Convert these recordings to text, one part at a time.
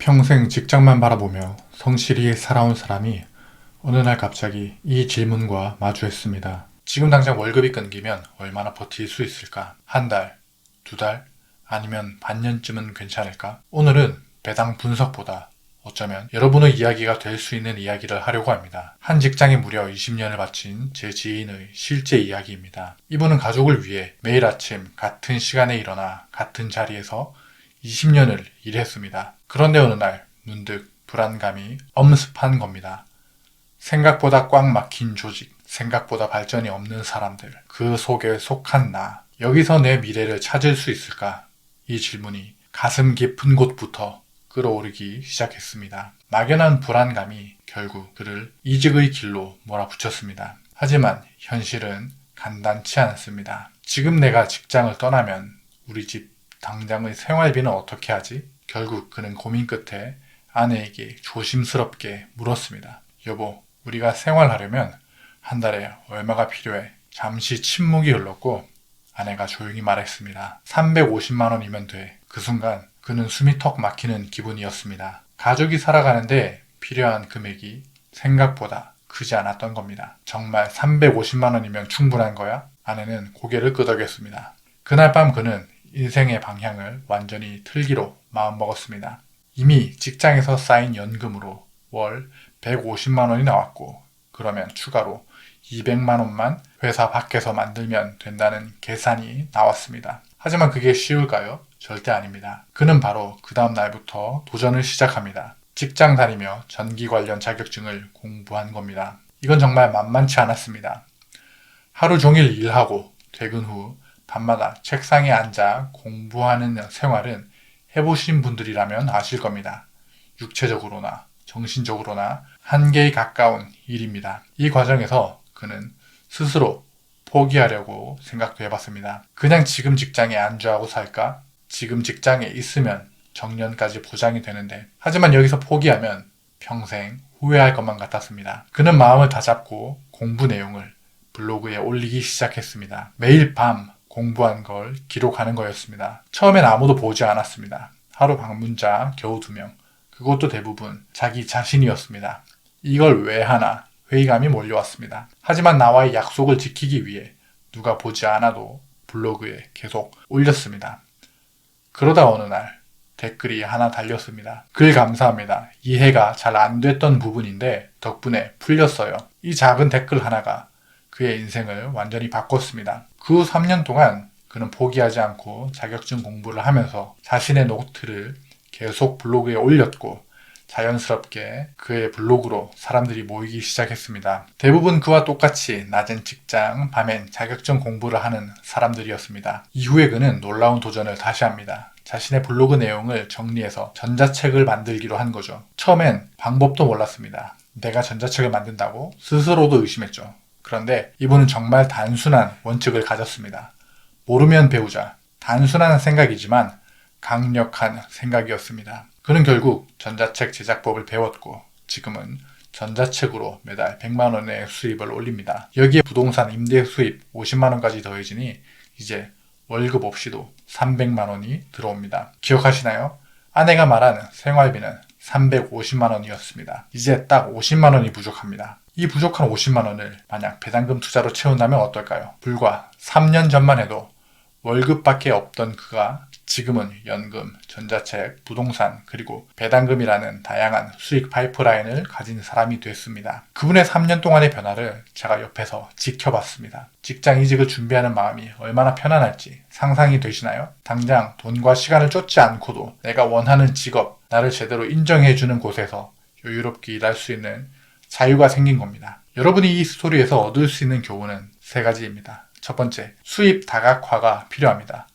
평생 직장만 바라보며 성실히 살아온 사람이 어느 날 갑자기 이 질문과 마주했습니다. 지금 당장 월급이 끊기면 얼마나 버틸 수 있을까? 한 달, 두 달, 아니면 반년쯤은 괜찮을까? 오늘은 배당 분석보다 어쩌면 여러분의 이야기가 될 수 있는 이야기를 하려고 합니다. 한 직장에 무려 20년을 바친 제 지인의 실제 이야기입니다. 이분은 가족을 위해 매일 아침 같은 시간에 일어나 같은 자리에서 20년을 일했습니다. 그런데 어느 날 문득 불안감이 엄습한 겁니다. 생각보다 꽉 막힌 조직, 생각보다 발전이 없는 사람들, 그 속에 속한 나, 여기서 내 미래를 찾을 수 있을까? 이 질문이 가슴 깊은 곳부터 끌어오르기 시작했습니다. 막연한 불안감이 결국 그를 이직의 길로 몰아붙였습니다. 하지만 현실은 간단치 않습니다. 지금 내가 직장을 떠나면 우리 집 당장의 생활비는 어떻게 하지? 결국 그는 고민 끝에 아내에게 조심스럽게 물었습니다. 여보, 우리가 생활하려면 한 달에 얼마가 필요해? 잠시 침묵이 흘렀고 아내가 조용히 말했습니다. 350만 원이면 돼. 그 순간 그는 숨이 턱 막히는 기분이었습니다. 가족이 살아가는데 필요한 금액이 생각보다 크지 않았던 겁니다. 정말 350만 원이면 충분한 거야? 아내는 고개를 끄덕였습니다. 그날 밤 그는 인생의 방향을 완전히 틀기로 마음먹었습니다. 이미 직장에서 쌓인 연금으로 월 150만 원이 나왔고 그러면 추가로 200만 원만 회사 밖에서 만들면 된다는 계산이 나왔습니다. 하지만 그게 쉬울까요? 절대 아닙니다. 그는 바로 그 다음 날부터 도전을 시작합니다. 직장 다니며 전기 관련 자격증을 공부한 겁니다. 이건 정말 만만치 않았습니다. 하루 종일 일하고 퇴근 후 밤마다 책상에 앉아 공부하는 생활은 해보신 분들이라면 아실 겁니다. 육체적으로나 정신적으로나 한계에 가까운 일입니다. 이 과정에서 그는 스스로 포기하려고 생각도 해봤습니다. 그냥 지금 직장에 안주하고 살까? 지금 직장에 있으면 정년까지 보장이 되는데 하지만 여기서 포기하면 평생 후회할 것만 같았습니다. 그는 마음을 다잡고 공부 내용을 블로그에 올리기 시작했습니다. 매일 밤 공부한 걸 기록하는 거였습니다. 처음엔 아무도 보지 않았습니다. 하루 방문자 겨우 2명. 그것도 대부분 자기 자신이었습니다. 이걸 왜 하나 회의감이 몰려왔습니다. 하지만 나와의 약속을 지키기 위해 누가 보지 않아도 블로그에 계속 올렸습니다. 그러다 어느 날 댓글이 하나 달렸습니다. 글 감사합니다. 이해가 잘 안 됐던 부분인데 덕분에 풀렸어요. 이 작은 댓글 하나가 그의 인생을 완전히 바꿨습니다. 그 후 3년 동안 그는 포기하지 않고 자격증 공부를 하면서 자신의 노트를 계속 블로그에 올렸고 자연스럽게 그의 블로그로 사람들이 모이기 시작했습니다. 대부분 그와 똑같이 낮엔 직장, 밤엔 자격증 공부를 하는 사람들이었습니다. 이후에 그는 놀라운 도전을 다시 합니다. 자신의 블로그 내용을 정리해서 전자책을 만들기로 한 거죠. 처음엔 방법도 몰랐습니다. 내가 전자책을 만든다고 스스로도 의심했죠. 그런데 이분은 정말 단순한 원칙을 가졌습니다. 모르면 배우자. 단순한 생각이지만 강력한 생각이었습니다. 그는 결국 전자책 제작법을 배웠고 지금은 전자책으로 매달 100만 원의 수입을 올립니다. 여기에 부동산 임대 수입 50만 원까지 더해지니 이제 월급 없이도 300만 원이 들어옵니다. 기억하시나요? 아내가 말한 생활비는 350만 원이었습니다. 이제 딱 50만 원이 부족합니다. 이 부족한 50만 원을 만약 배당금 투자로 채운다면 어떨까요? 불과 3년 전만 해도 월급밖에 없던 그가 지금은 연금, 전자책, 부동산, 그리고 배당금이라는 다양한 수익 파이프라인을 가진 사람이 됐습니다. 그분의 3년 동안의 변화를 제가 옆에서 지켜봤습니다. 직장 이직을 준비하는 마음이 얼마나 편안할지 상상이 되시나요? 당장 돈과 시간을 쫓지 않고도 내가 원하는 직업, 나를 제대로 인정해주는 곳에서 여유롭게 일할 수 있는 자유가 생긴 겁니다. 여러분이 이 스토리에서 얻을 수 있는 교훈은 3가지입니다. 첫 번째, 수입 다각화가 필요합니다.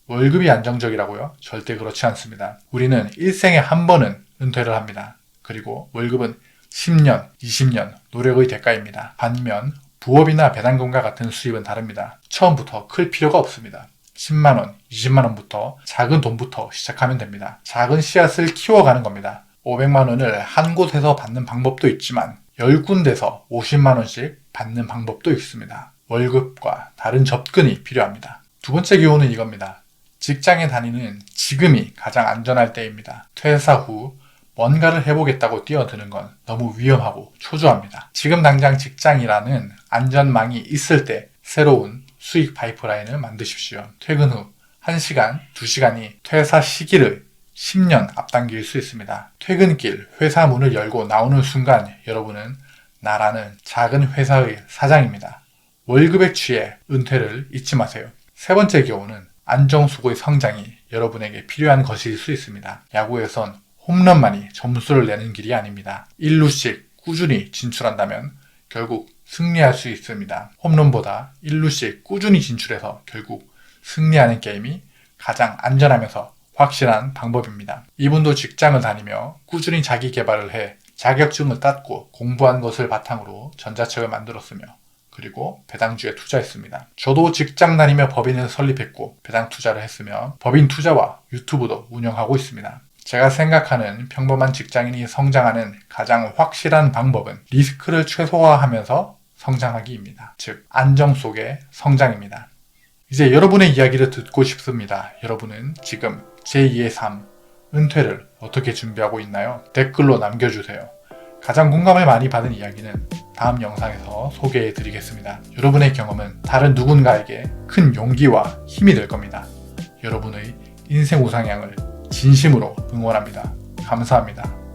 월급이 안정적이라고요? 절대 그렇지 않습니다. 우리는 일생에 한 번은 은퇴를 합니다. 그리고 월급은 10년, 20년 노력의 대가입니다. 반면 부업이나 배당금과 같은 수입은 다릅니다. 처음부터 클 필요가 없습니다. 10만원, 20만원부터 작은 돈부터 시작하면 됩니다. 작은 씨앗을 키워가는 겁니다. 500만원을 한 곳에서 받는 방법도 있지만 10군데서 50만원씩 받는 방법도 있습니다. 월급과 다른 접근이 필요합니다. 두 번째 교훈은 이겁니다. 직장에 다니는 지금이 가장 안전할 때입니다. 퇴사 후 뭔가를 해보겠다고 뛰어드는 건 너무 위험하고 초조합니다. 지금 당장 직장이라는 안전망이 있을 때 새로운 수익 파이프라인을 만드십시오. 퇴근 후 1시간, 2시간이 퇴사 시기를 10년 앞당길 수 있습니다. 퇴근길 회사 문을 열고 나오는 순간 여러분은 나라는 작은 회사의 사장입니다. 월급에 취해 은퇴를 잊지 마세요. 세 번째 교훈은 안정수고의 성장이 여러분에게 필요한 것일 수 있습니다. 야구에선 홈런만이 점수를 내는 길이 아닙니다. 1루씩 꾸준히 진출한다면 결국 승리할 수 있습니다. 홈런보다 1루씩 꾸준히 진출해서 결국 승리하는 게임이 가장 안전하면서 확실한 방법입니다. 이분도 직장을 다니며 꾸준히 자기 개발을 해 자격증을 땄고 공부한 것을 바탕으로 전자책을 만들었으며 그리고 배당주에 투자했습니다. 저도 직장 다니며 법인을 설립했고 배당 투자를 했으며 법인 투자와 유튜브도 운영하고 있습니다. 제가 생각하는 평범한 직장인이 성장하는 가장 확실한 방법은 리스크를 최소화하면서 성장하기입니다. 즉 안정 속의 성장입니다. 이제 여러분의 이야기를 듣고 싶습니다. 여러분은 지금 제2의 삶, 은퇴를 어떻게 준비하고 있나요? 댓글로 남겨주세요. 가장 공감을 많이 받은 이야기는 다음 영상에서 소개해 드리겠습니다. 여러분의 경험은 다른 누군가에게 큰 용기와 힘이 될 겁니다. 여러분의 인생 우상향을 진심으로 응원합니다. 감사합니다.